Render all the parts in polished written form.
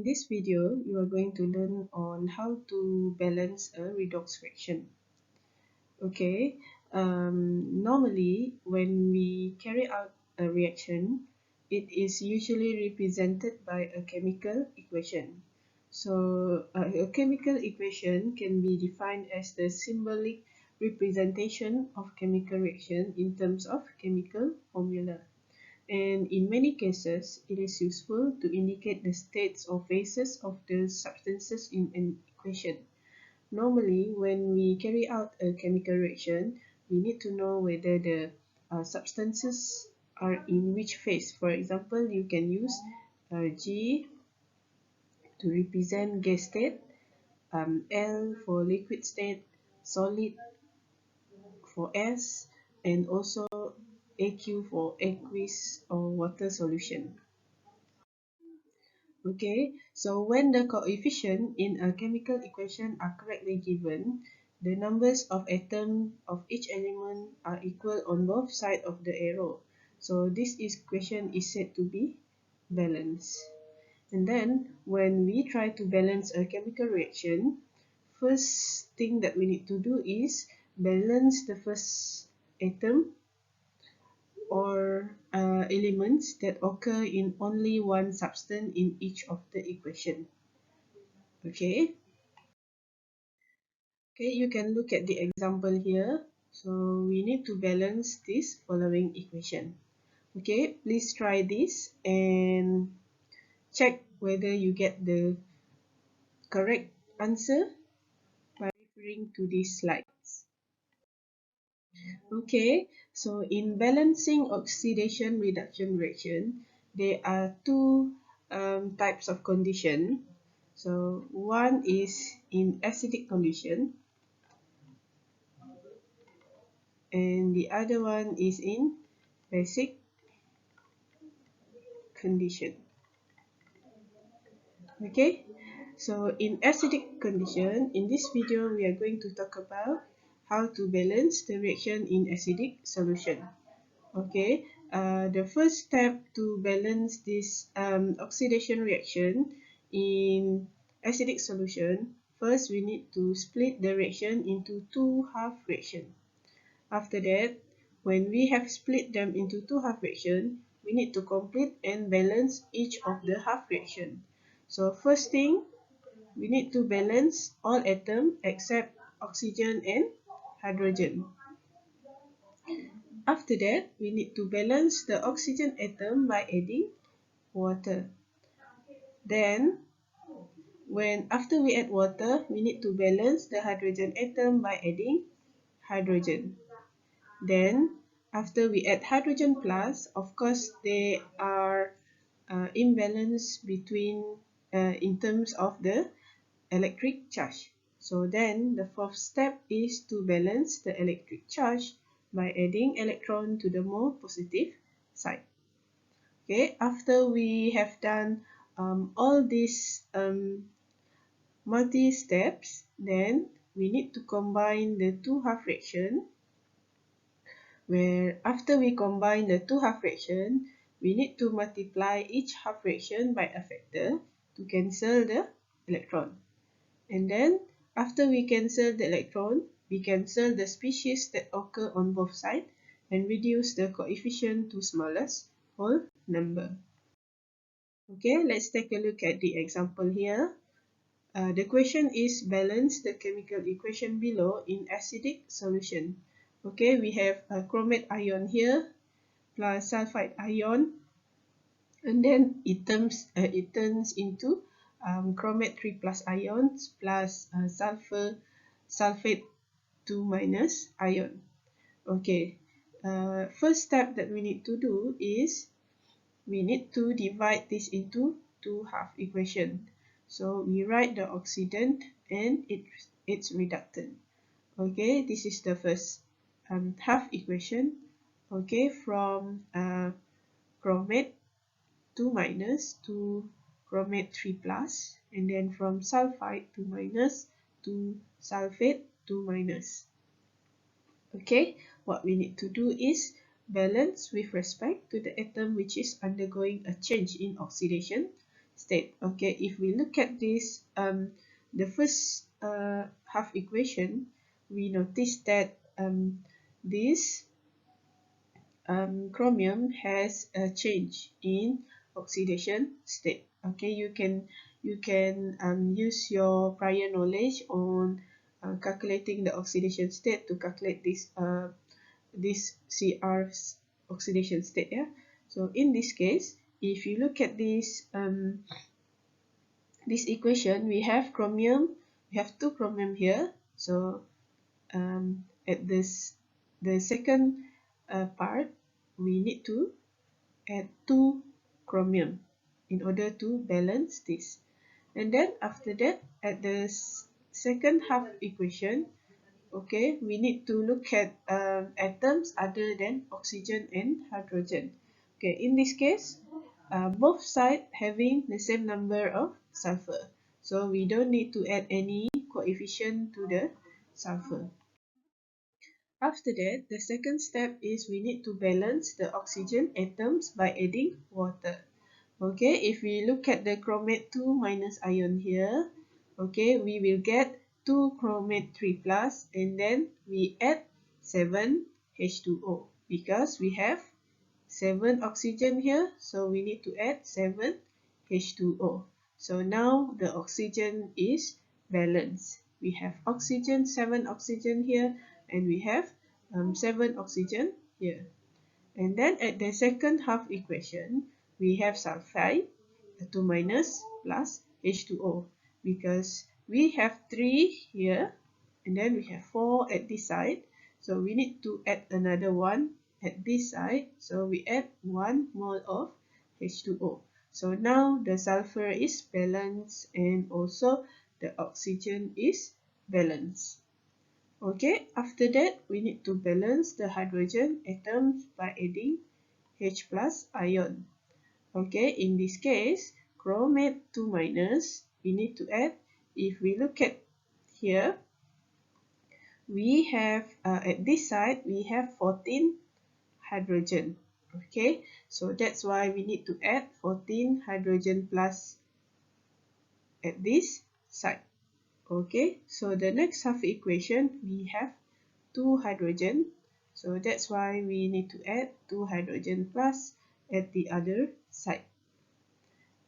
this video, you are going to learn on how to balance a redox reaction. Okay, normally when we carry out a reaction, it is usually represented by a chemical equation. So a chemical equation can be defined as the symbolic representation of chemical reaction in terms of chemical formula. And in many cases, it is useful to indicate the states or phases of the substances in an equation. Normally, when we carry out a chemical reaction, we need to know whether the substances are in which phase. For example, you can use G to represent gas state, L for liquid state, solid for S, and also AQ for aqueous or water solution. Okay, so when the coefficient in a chemical equation are correctly given, the numbers of atoms of each element are equal on both sides of the arrow. So this equation is said to be balanced. And then when we try to balance a chemical reaction, first thing that we need to do is balance the first atom or elements that occur in only one substance in each of the equation. Okay, you can look at the example here. So we need to balance this following equation. Okay, please try this and check whether you get the correct answer by referring to these slides. Okay, so in balancing oxidation reduction reaction, there are two types of condition. So one is in acidic condition and the other one is in basic condition. Okay, so in acidic condition, in this video we are going to talk about how to balance the reaction in acidic solution. Okay, the first step to balance this oxidation reaction in acidic solution, first we need to split the reaction into two half reactions. After that, when we have split them into two half reactions, we need to complete and balance each of the half reaction. So first thing, we need to balance all atoms except oxygen and hydrogen. After that, we need to balance the oxygen atom by adding water. Then, after we add water, we need to balance the hydrogen atom by adding hydrogen. Then, after we add hydrogen plus, of course, they are imbalance between in terms of the electric charge. So then, the fourth step is to balance the electric charge by adding electron to the more positive side. Okay, after we have done all these multi-steps, then we need to combine the two half fraction, where after we combine the two half fraction, we need to multiply each half fraction by a factor to cancel the electron. And then after we cancel the electron, we cancel the species that occur on both sides and reduce the coefficient to smallest whole number. Okay, let's take a look at the example here. The question is balance the chemical equation below in acidic solution. Okay, we have a chromate ion here plus sulfide ion, and then it turns into chromate 3 plus ions plus sulfate 2 minus ion. Okay, first step that we need to do is we need to divide this into two half equation. So we write the oxidant and its reductant. Okay, this is the first half equation. Okay, from chromate 2 minus to chromate 3 plus, and then from sulfide 2 minus to sulfate 2 minus. Okay, what we need to do is balance with respect to the atom which is undergoing a change in oxidation. state. Okay, if we look at this, the first half equation, we notice that this chromium has a change in oxidation state. Okay, you can use your prior knowledge on calculating the oxidation state to calculate this CR's oxidation state. Yeah. So in this case, if you look at this equation, we have chromium. We have two chromium here. So at the second part, we need to add two chromium in order to balance this. And then after that, at the second half equation, okay, we need to look at atoms other than oxygen and hydrogen. Okay, in this case, both sides having the same number of sulfur. So we don't need to add any coefficient to the sulfur. After that, the second step is we need to balance the oxygen atoms by adding water. Okay, if we look at the chromate 2 minus ion here, okay, we will get 2 chromate 3 plus, and then we add 7 H2O because we have 7 oxygen here, so we need to add 7 H2O. So now the oxygen is balanced. We have oxygen, 7 oxygen here, and we have 7 oxygen here. And then at the second half equation, we have sulfide, 2 minus plus H2O, because we have 3 here and then we have 4 at this side. So we need to add another one at this side. So we add 1 mole of H2O. So now the sulfur is balanced and also the oxygen is balanced. Okay, after that, we need to balance the hydrogen atoms by adding H plus ion. Okay, in this case, chromate 2 minus, we need to add, if we look at here, we have, at this side, we have 14 hydrogen. Okay, so that's why we need to add 14 hydrogen plus at this side. Okay, so the next half equation, we have 2 hydrogen, so that's why we need to add 2 hydrogen plus at the other side.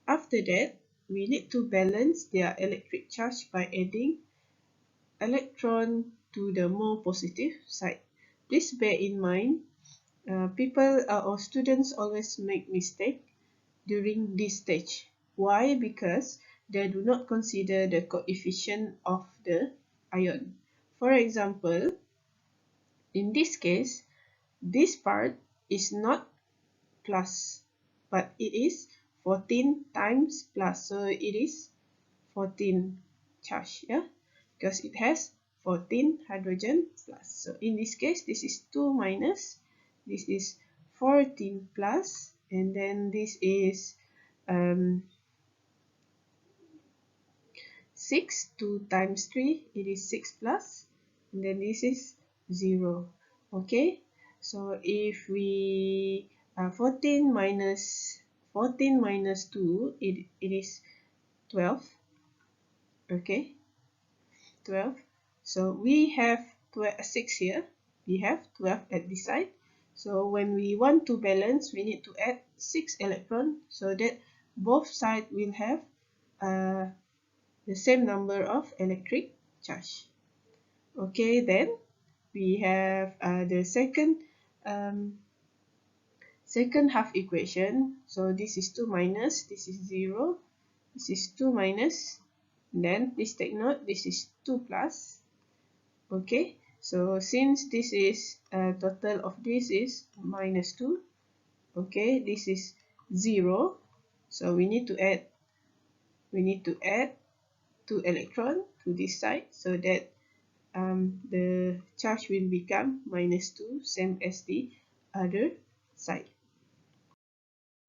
After that, we need to balance their electric charge by adding electron to the more positive side. Please bear in mind, people or students always make mistake during this stage. Why? Because they do not consider the coefficient of the ion. For example, in this case, this part is not plus, but it is 14 times plus, so it is 14 charge, yeah, because it has 14 hydrogen plus. So in this case, this is 2 minus, this is 14 plus, and then this is 6, 2 times 3, it is 6 plus, and then this is 0. Okay, so if we 14 minus 2, it is 12. Okay, 12. So we have 6 here, we have 12 at this side. So when we want to balance, we need to add 6 electrons so that both sides will have the same number of electric charge. Okay, then we have the second half equation. So this is 2 minus, this is 0, this is 2 minus, then please take note, this is 2 plus. Okay, so since this is total of this is minus 2, okay, this is 0, so we need to add 2 electron to this side so that the charge will become minus 2, same as the other side.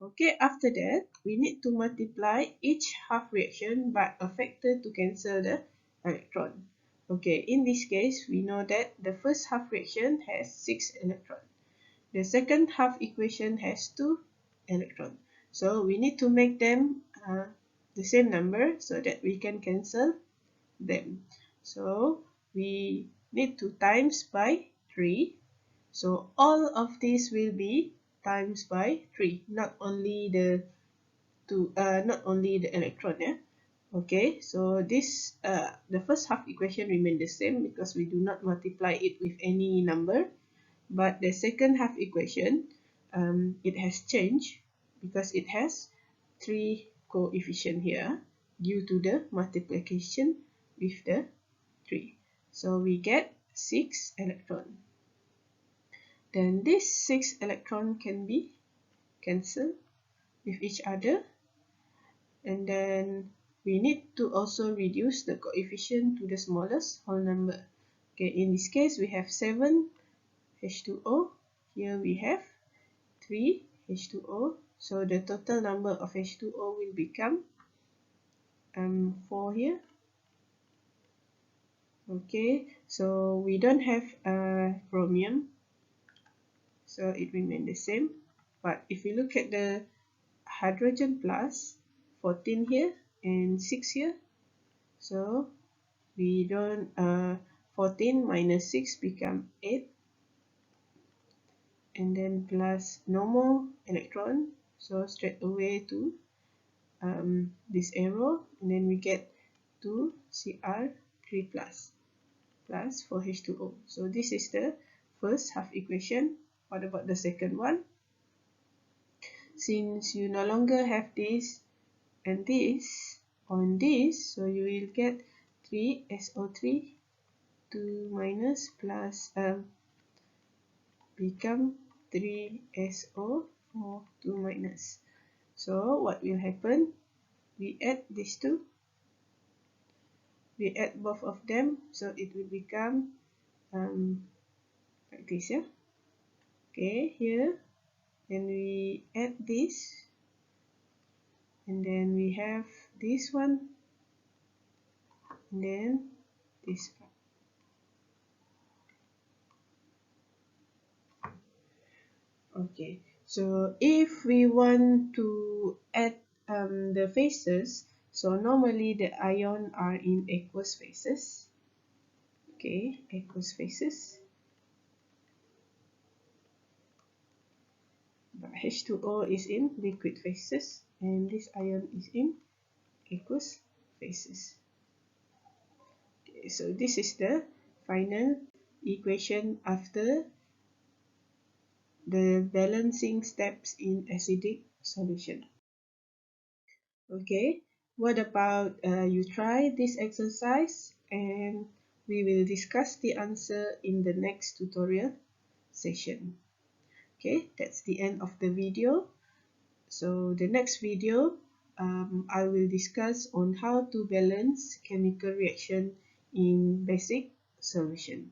Okay, after that, we need to multiply each half reaction by a factor to cancel the electron. Okay, in this case, we know that the first half reaction has 6 electrons. The second half equation has 2 electrons. So we need to make them the same number so that we can cancel them. So we need to times by 3. So all of these will be times by 3, not only the electron. Yeah. Okay, so this the first half equation remain the same because we do not multiply it with any number. But the second half equation, it has changed because it has 3 coefficient here due to the multiplication with the 3. So we get 6 electron. Then this 6 electron can be cancelled with each other. And then we need to also reduce the coefficient to the smallest whole number. Okay, in this case we have 7 H2O. Here we have 3 H2O. So the total number of H2O will become 4 here. Okay, so we don't have chromium, so it remains the same. But if you look at the hydrogen plus, 14 here and 6 here, so we don't 14 minus 6 become 8, and then plus no more electron, so straight away to this arrow, and then we get 2 Cr3 plus 4 H2O. So this is the first half equation. What about the second one? Since you no longer have this and this on this, so you will get 3 SO3 2 minus plus become 3 SO4 2 minus. So what will happen? We add these two. We add both of them, so it will become like this, yeah. Okay, here, then we add this, and then we have this one, and then this one. Okay, so if we want to add the phases, so normally the ion are in aqueous phases. Okay, aqueous phases. But H2O is in liquid phases, and this ion is in aqueous phases. Okay, so this is the final equation after the balancing steps in acidic solution. Okay, what about you try this exercise, and we will discuss the answer in the next tutorial session. Okay, that's the end of the video. So the next video, I will discuss on how to balance chemical reaction in basic solution.